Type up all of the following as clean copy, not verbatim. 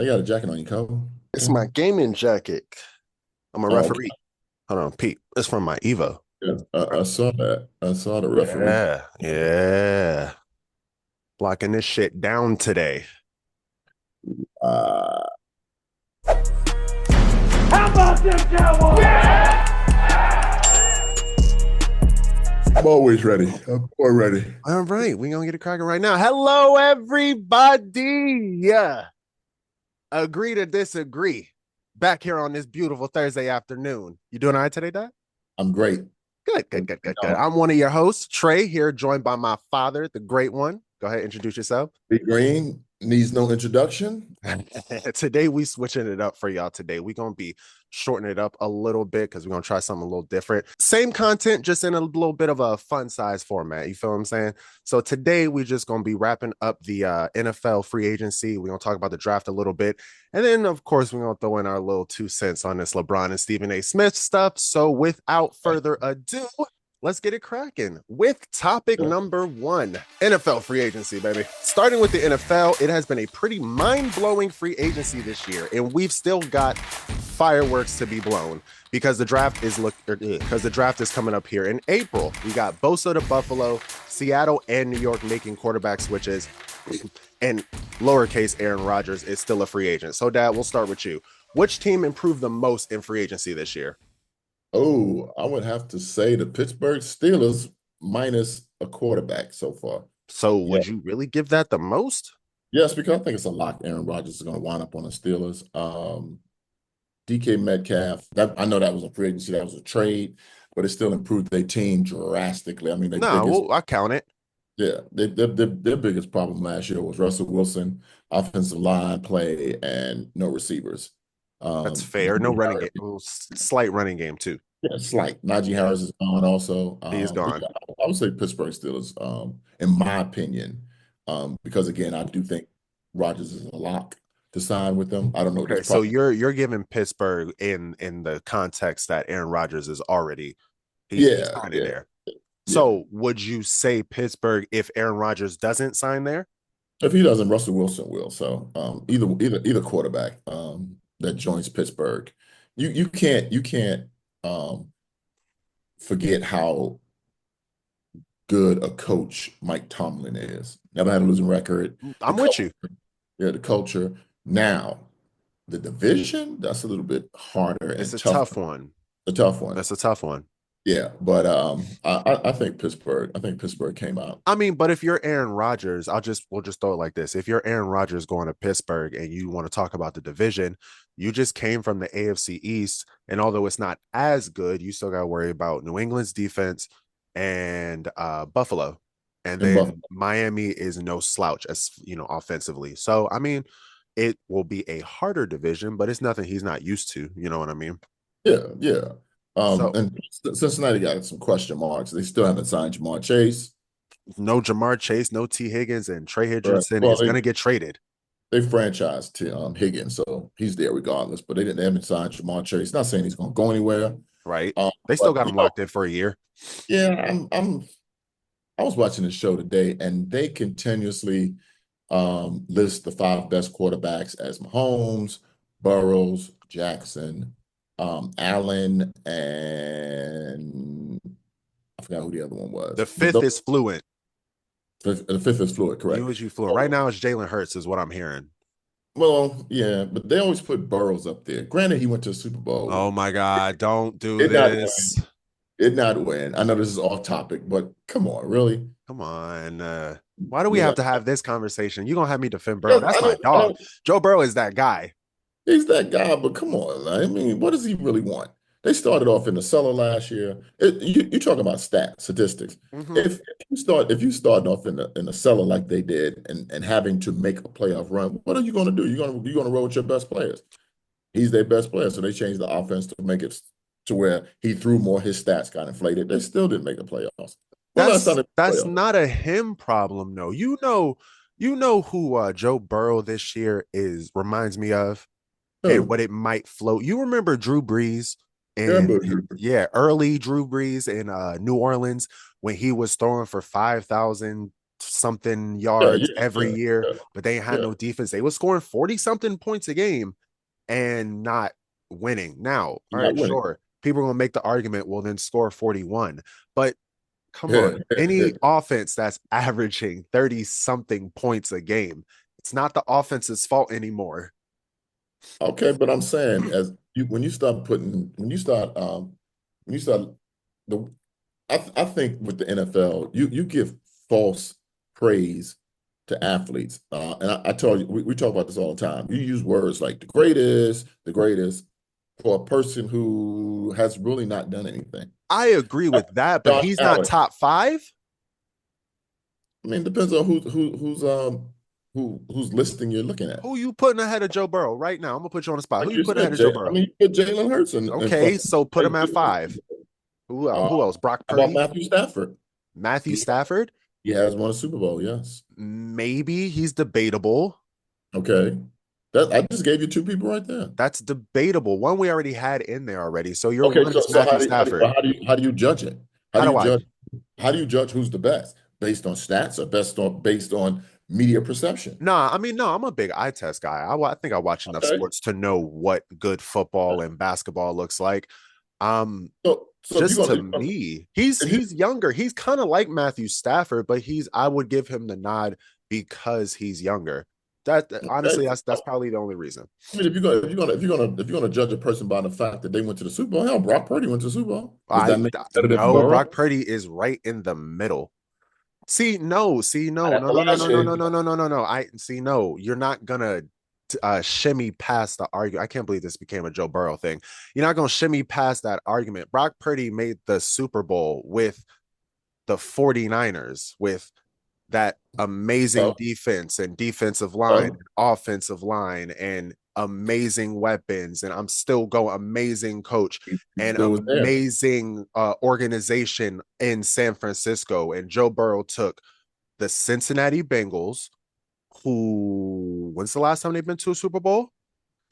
I got a jacket on you, Cole. It's Okay. my gaming jacket. I'm a Oh, okay. referee. Hold on, Pete. It's from my Evo. Yeah, I saw that. I saw the referee. Yeah, yeah. Locking this shit down today. Uh, How about them Cowboys? Yeah! I'm always ready. I'm always ready. All right, we're gonna get it cracking right now. Hello, everybody. Yeah. Agree to disagree. Back here on this beautiful Thursday afternoon. You doing all right today, Dad? I'm great. Good, You good, good, good, good. know, I'm one of your hosts, Trey, here, joined by my father, the great one. Go ahead, introduce yourself. Big Green needs no introduction. Today we switching it up for y'all. Today we're gonna be shortening it up a little bit because we're gonna try something a little different. Same content, just in a little bit of a fun size format. You feel what I'm saying? So today we're just gonna be wrapping up the NFL free agency. We're gonna talk about the draft a little bit, and then of course we're gonna throw in our little 2 cents on this LeBron and Stephen A. Smith stuff. So without further ado, let's get it cracking with topic number one, NFL free agency, baby. Starting with the NFL, it has been a pretty mind-blowing free agency this year, and we've still got fireworks to be blown because the draft is coming up here in April. We got Bosa to Buffalo, Seattle and New York making quarterback switches, and lowercase Aaron Rodgers is still a free agent. So, Dad, we'll start with you. Which team improved the most in free agency this year? Oh, I would have to say the Pittsburgh Steelers minus a quarterback so far. So, Yeah. would you really give that the most? Yes, because I think it's a lock. Aaron Rodgers is going to wind up on the Steelers. DK Metcalf, that I know that was a free agency, that was a trade, but it still improved their team drastically. I mean, their No, biggest, well, I count it. yeah, their biggest problem last year was Russell Wilson, offensive line play, and no receivers. That's fair. No running game. Well, slight running game too. Yeah, it's like Najee Harris is gone also. He's But gone. yeah, I would say Pittsburgh Steelers, in my opinion, because again, I do think Rodgers is a lock to sign with them. I don't know. There's Okay, so probably you're giving Pittsburgh in the context that Aaron Rodgers is already he's yeah, signing yeah, there. yeah. So would you say Pittsburgh if Aaron Rodgers doesn't sign there? If he doesn't, Russell Wilson will. So either quarterback that joins Pittsburgh, you can't um, forget how good a coach Mike Tomlin is. Never had a losing record. The I'm with culture, you. yeah, the culture. Now the division, that's a little bit harder It's and a tougher. tough one. A tough one. That's a tough one. Yeah, but I think Pittsburgh. I think Pittsburgh came out. I mean, but if you're Aaron Rodgers, we'll just throw it like this. If you're Aaron Rodgers going to Pittsburgh and you want to talk about the division, you just came from the AFC East, and although it's not as good, you still got to worry about New England's defense and Buffalo. And In then Buffalo. Miami is no slouch as offensively. So I mean, it will be a harder division, but it's nothing he's not used to. You know what I mean? Yeah, yeah. So And Cincinnati got some question marks. They still haven't signed Jamar Chase. no Jamar Chase, no T. Higgins, and Trey Right. Hendrickson Well, is gonna get traded. they franchised to Higgins, so he's there regardless. But they haven't signed Jamar Chase. Not saying he's going to go anywhere. Right? They still But got him locked in for a year. yeah, I was watching the show today, and they continuously list the five best quarterbacks as Mahomes, Burrows, Jackson, Allen, and I forgot who the other one The was. But fifth is fluent. the fifth is Floyd, correct? USU fluent. Right Oh, now, it's Jalen Hurts, is what I'm hearing. well, yeah, but they always put Burrows up there. Granted, he went to a Super Bowl. Oh my God, don't do It not this. win. It not win. I know this is off topic, but come on, really? Come on. Why do we have Yeah. to have this conversation? You're gonna have me defend Burrow. Yeah, That's my I dog. don't Joe Burrow is that guy. he's that guy, but come on. I mean, what does he really want? They started off in the cellar last year. You talk about stats, statistics. Mm-hmm. If you start off in the cellar like they did and having to make a playoff run, what are you going to do? You're going to roll with your best players. He's their best player, so they changed the offense to make it to where he threw more. His stats got inflated. They still didn't make the playoffs. Well, last time That's they made that's the playoffs. not a him problem, though. You know who Joe Burrow this year is reminds me of, and Who? what it might float. You remember Drew Brees and Remember Drew? yeah, early Drew Brees in New Orleans when he was throwing for 5,000 something Yeah, yards yeah, every yeah, year, yeah, but they ain't had yeah. no defense. They were scoring 40 something points a game and not winning. Now, all Not right, winning. sure. People are going to make the argument, well, then score 41. But come Yeah. on, any offense that's averaging 30 something points a game, it's not the offense's fault anymore. Okay, but I'm saying as you when you start putting when you start the I think with the NFL you give false praise to athletes, and I tell you we talk about this all the time. You use words like the greatest for a person who has really not done anything. I agree with that, but Josh he's not Allen. top five. I mean, it depends on who's listing you're looking at. Who you putting ahead of Joe Burrow right now? I'm gonna put you on the spot. Who Like you you putting ahead said, of Joe Jay. I Burrow? mean, you put Jalen Hurts in front Okay, of so put him at him. five. Who else? Uh, Brock how about Purdy, Matthew Stafford? Matthew He, Stafford. he has won a Super Bowl, yes. Maybe he's debatable. Okay. That I just gave you two people right there. That's debatable. One we already had in there already. So your Okay, one so is so Matthew Stafford. how do you judge it? How How do do you I? judge who's the best? Based on stats or based on media perception? Nah, I mean, no, I'm a big eye test guy. I think I watch enough Okay. sports to know what good football and basketball looks like. Um, So if you're just to gonna me, he's if you he's younger. He's kind of like Matthew Stafford, but I would give him the nod because he's younger. That okay, honestly, that's probably the only reason. I mean, if you're gonna judge a person by the fact that they went to the Super Bowl, hell, Brock Purdy went to the Super Bowl. Does I that make it better than no, Brock Burrow? Purdy is right in the middle. That's No, the no, no, last no, no, no, year. no, no, no, no, no. I see. No, you're not gonna shimmy past the argument. I can't believe this became a Joe Burrow thing. You're not gonna shimmy past that argument. Brock Purdy made the Super Bowl with the 49ers with that amazing So, defense and defensive line so and offensive line and amazing weapons. And I'm still going amazing coach he and still was there. amazing organization in San Francisco. And Joe Burrow took the Cincinnati Bengals, who, when's the last time they've been to a Super Bowl?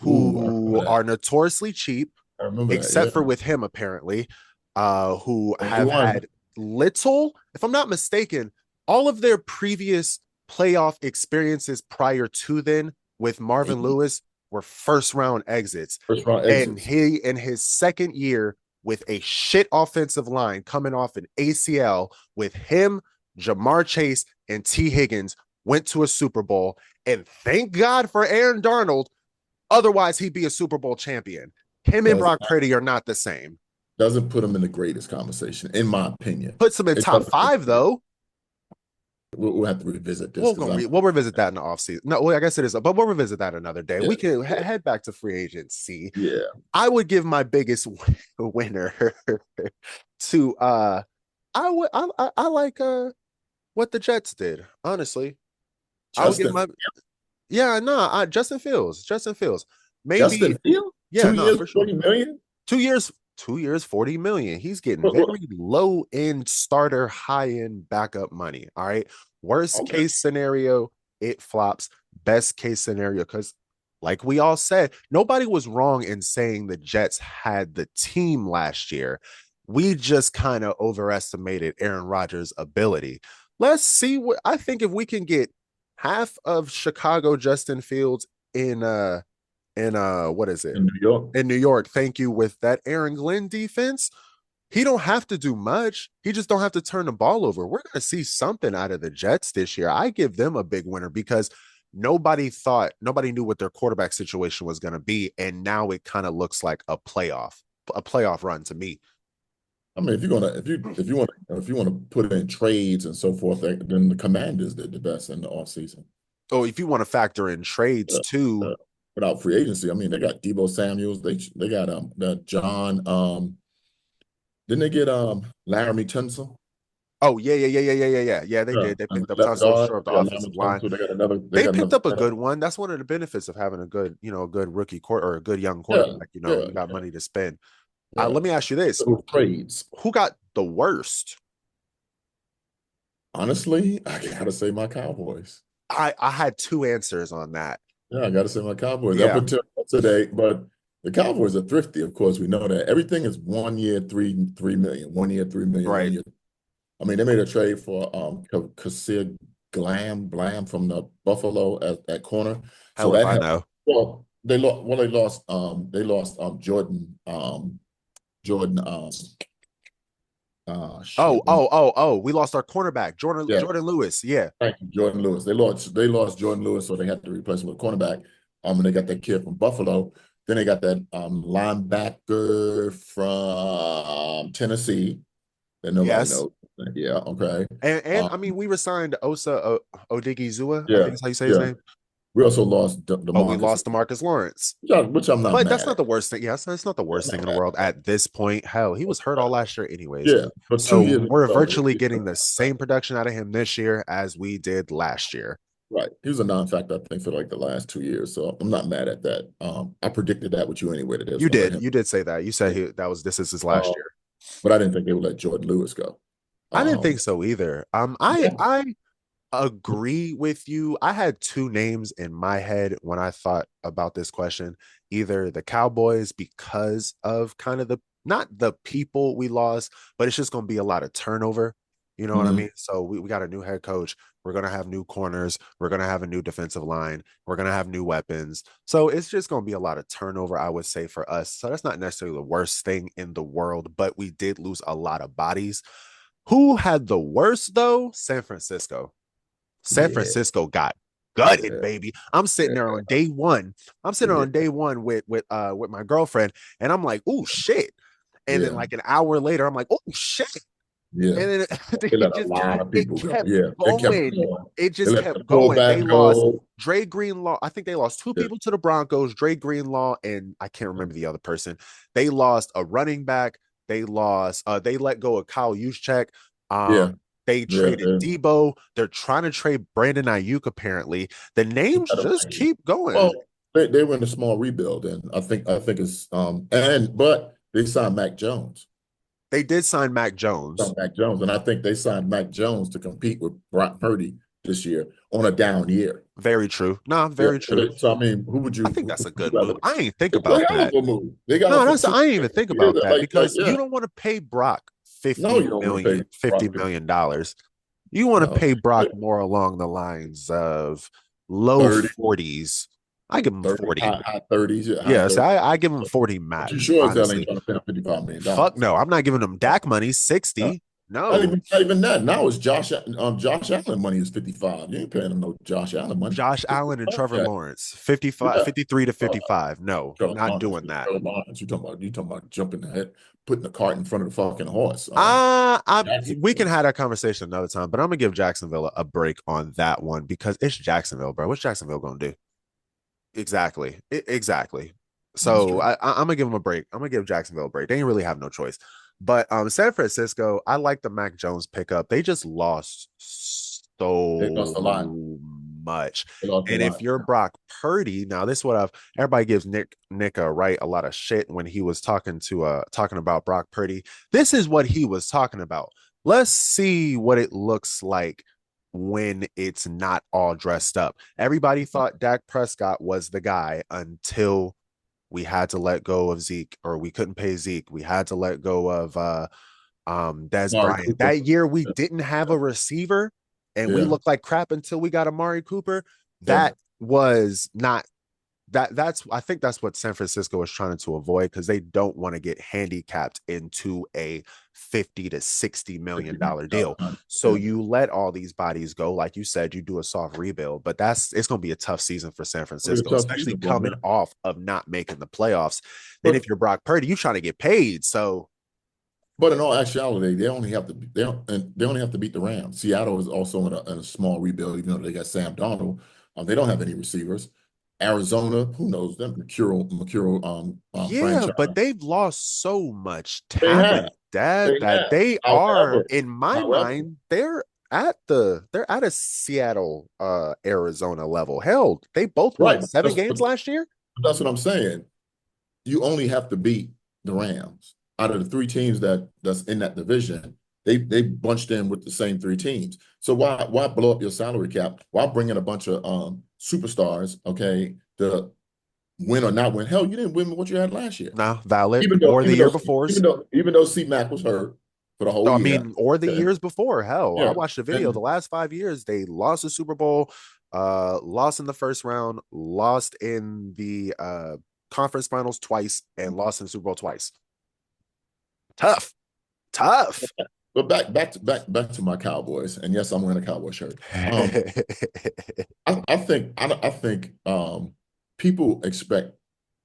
Ooh, I Who remember that. are notoriously cheap, I remember that. except for Yeah, with him apparently, who only have one. had little, if I'm not mistaken, all of their previous playoff experiences prior to then with Marvin Lewis were first round exits. First round And exits. he in his second year with a shit offensive line coming off an ACL with him, Jamar Chase, and T. Higgins went to a Super Bowl. And thank God for Aaron Darnold. Otherwise, he'd be a Super Bowl champion. Him and Does Brock Purdy are not the same. doesn't put him in the greatest conversation, in my opinion. Puts him in It top doesn't. five, though. We'll have to revisit this We'll because we'll revisit that in the offseason. No, well, I guess it is, but we'll revisit that another day. yeah, We can head back to free agency. yeah. I would give my biggest winner to I like what the Jets did. Honestly, I would give Justin my yeah no Justin Fields. Justin Fields. Maybe Justin Fields, yeah, two no, years, for sure. 40 million. 2 years, 2 years, 40 million. He's getting Look, very look, low end starter, high end backup money. All right. Worst okay, case scenario, it flops. Best case scenario, because like we all said, nobody was wrong in saying the Jets had the team last year. We just kind of overestimated Aaron Rodgers' ability. Let's see what I think if we can get half of Chicago Justin Fields in what is it? in New York. In New York, thank you, with that Aaron Glenn defense. He don't have to do much. He just don't have to turn the ball over. We're going to see something out of the Jets this year. I give them a big winner because nobody knew what their quarterback situation was going to be, and now it kind of looks like a playoff run to me. I mean, if you want to put in trades and so forth, then the Commanders did the best in the offseason. Oh, if you want to factor in trades Yeah, too. yeah. Without free agency, I mean, they got Debo Samuels. They got the John. Didn't they get Laramie Tunsil? Oh, yeah. They Yeah, did. They and picked up left Tunsil guard. short of the They got Laramie offensive line. Tunsil. They They got picked another up a center. good one. That's one of the benefits of having a good, a good rookie court or a good young Yeah, quarterback. yeah, You got money to spend. yeah. Let me ask you this: So trades. who got the worst? Honestly, I gotta say my Cowboys. I had two answers on that. Yeah, I gotta say my Cowboys. Up Yeah, until today, but the Cowboys are thrifty. Of course, we know that everything is 1 year, 3 million. 1 year, 3 million. right. 1 year. I mean, they made a trade for Kasir Blam from the Buffalo at corner. So Hell if that I helped. know. Well, they lost Jordan Oh, shit. oh, oh, oh. We lost our cornerback, Yeah, Jordan Lewis. Yeah. thank you, Jordan Lewis. They lost Jordan Lewis, so they had to replace him with a cornerback. And they got that kid from Buffalo. Then they got that linebacker from Tennessee that nobody Yes. knows. Yeah, okay. And Um, I mean, we resigned Odigizua. I yeah, think is how you say his yeah. name. We also lost But we DeMarcus, lost DeMarcus Lawrence. which I'm not But that's mad not at. the worst thing. Yes, that's not the I'm worst thing not in the mad world at at this point. Hell, he was hurt all last year, that. anyways. Yeah, for So 2 years in we're a row, virtually getting the same production out of him this year as we did last year. right. He was a non-factor, I think, for like the last 2 years. So I'm not mad at that. I predicted that with you anyway, that they was You gonna let did. him. You did say that. You said this is his last Uh, year. but I didn't think they would let Jordan Lewis go. I didn't Um, think so either. yeah, I agree with you. I had two names in my head when I thought about this question. Either the Cowboys because of kind of the not the people we lost, but it's just going to be a lot of turnover. You know what I mhm. mean? So we got a new head coach. We're going to have new corners. We're going to have a new defensive line. We're going to have new weapons. So it's just going to be a lot of turnover, I would say, for us. So that's not necessarily the worst thing in the world, but we did lose a lot of bodies. Who had the worst, though? San Francisco. San Yeah, Francisco got gutted, yeah, baby. I'm sitting there yeah, on day one. I'm sitting yeah, on day one with my girlfriend, and I'm like, oh shit. And then yeah, like an hour later, I'm like, oh shit. yeah. And then They let it a just lot of it people go. kept Yeah, they kept going. going. It They just let the kept going. They fullback lost go. Dre Greenlaw. I think they lost two Yeah, people to the Broncos, Dre Greenlaw, and I can't remember the other person. They lost a running back. They let go of Kyle Juszczyk. yeah, They yeah. traded Debo. They're trying to trade Brandon Ayuk, apparently. The names just keep going. Well, they were in a small rebuild, and I think it's but they signed Mac Jones. They did sign Mac Jones. Signed Mac Jones, and I think they signed Mac Jones to compete with Brock Purdy this year on a down year. Very true. Nah, Yeah, very so, true. I mean, who would I think that's a you good rather? move. I ain't think It's about a hell that. of a move. They got him No, for that's two I ain't even think years. about that because Yeah. you don't want to pay Brock No, 50 you don't want to million, pay $50 Brock. million dollars. You want to No, pay Brock more along the lines of low 30, 40s. I give him 30, 40. high 30s, yeah, high Yes, 30s. I give him 40 But you max, sure as hell ain't honestly. trying to pay him $55 million. Fuck no. I'm not giving him Dak money, No, 60. not No. even, not even that. Now it's Josh Allen money is 55. You ain't paying him no Josh Allen money. Josh Allen and Trevor Yeah, Lawrence, 55, yeah. 53 to Uh, 55. No, Trevor not Lawrence, doing that. Trevor Lawrence. You talking about jumping ahead, putting the cart in front of the fucking horse. Jackson. We can have that conversation another time, but I'm gonna give Jacksonville a break on that one because it's Jacksonville, bro. What's Jacksonville gonna do? Exactly, exactly. That's So true. I'm gonna give them a break. I'm gonna give Jacksonville a break. They didn't really have no choice. But San Francisco, I like the Mac Jones pickup. They just lost They so lost a lot. much. They lost a And if lot. you're Brock Purdy, now this is what I've everybody gives Nick Wright a lot of shit when he was talking about Brock Purdy. This is what he was talking about. Let's see what it looks like when it's not all dressed up. Everybody thought Dak Prescott was the guy until we had to let go of Zeke, or we couldn't pay Zeke. We had to let go of Des Amari Bryant. Cooper. That year we Yeah, didn't have a receiver and we yeah, looked like crap until we got Amari Cooper. yeah. That was not that's I think that's what San Francisco is trying to avoid because they don't want to get handicapped into a 50 to 60 million dollar deal. So Yeah. you let all these bodies go, like you said, you do a soft rebuild, but it's going to be a tough season for San It's a Francisco, tough especially season for coming them. off of not making the playoffs. Then But if you're Brock Purdy, you trying to get paid. So but in all actuality, they only have to beat the Rams. Seattle is also in a small rebuild, even though they got Sam Darnold. They don't have any receivers. Arizona, who knows them? Mercurial yeah, franchise. but they've lost so much They talent, have. Dad, They that have. they are, However, in my however, mind, they're at a Seattle Arizona level. Hell, they both won right. 7 games last year. That's what I'm saying. You only have to beat the Rams. Out of the three teams that's in that division, they bunched in with the same three teams. So why blow up your salary cap? Why bring in a bunch of superstars, okay, to win or not win? Hell, you didn't win what you had last year. Nah, valid. Even though Or the even year though before's. even though even though C Mac was hurt, for the whole I year. mean, or the years before. Hell, I Yeah. watched the video. And The last 5 years, they lost the Super Bowl, lost in the first round, lost in the conference finals twice, and lost in the Super Bowl twice. Tough, tough. but back to my Cowboys. And yes, I'm wearing a Cowboy shirt. I think people expect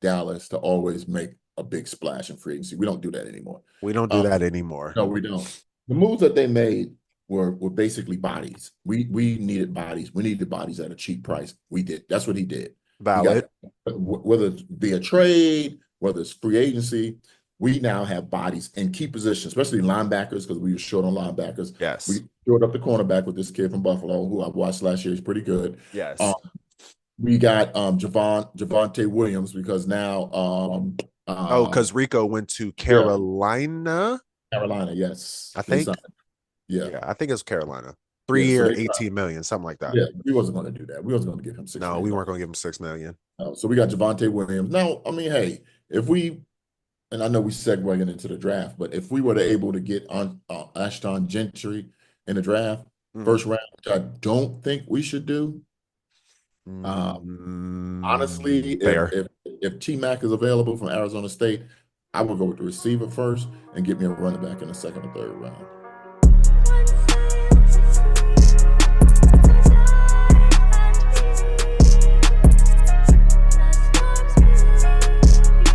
Dallas to always make a big splash in free agency. We don't do that anymore. We don't do that anymore. No, we don't. The moves that they made were basically bodies. We needed bodies. We needed bodies at a cheap price. We did. That's what he did. He got, Valid. whether it's via trade, whether it's free agency, we now have bodies in key positions, especially linebackers, because we were short on linebackers. Yes. We showed up the cornerback with this kid from Buffalo, who I watched last year. He's pretty good. Yes. We got Javonte Williams because now Because Rico went to Carolina. Carolina, yes. I think. Yeah, I think it's Carolina. so 3-year, 18 million, something like that. Yeah, we wasn't going to do that. We wasn't going to give him $6 million. We weren't going to give him $6 million. So we got Javonte Williams. Now, I mean, hey, and I know we segueing into the draft, but if we were able to get on Ashton Gentry in the draft, first round, which I don't think we should do. Honestly, if T-Mac is available from Arizona State, I would go with the receiver first and get me a running back in the second or third round.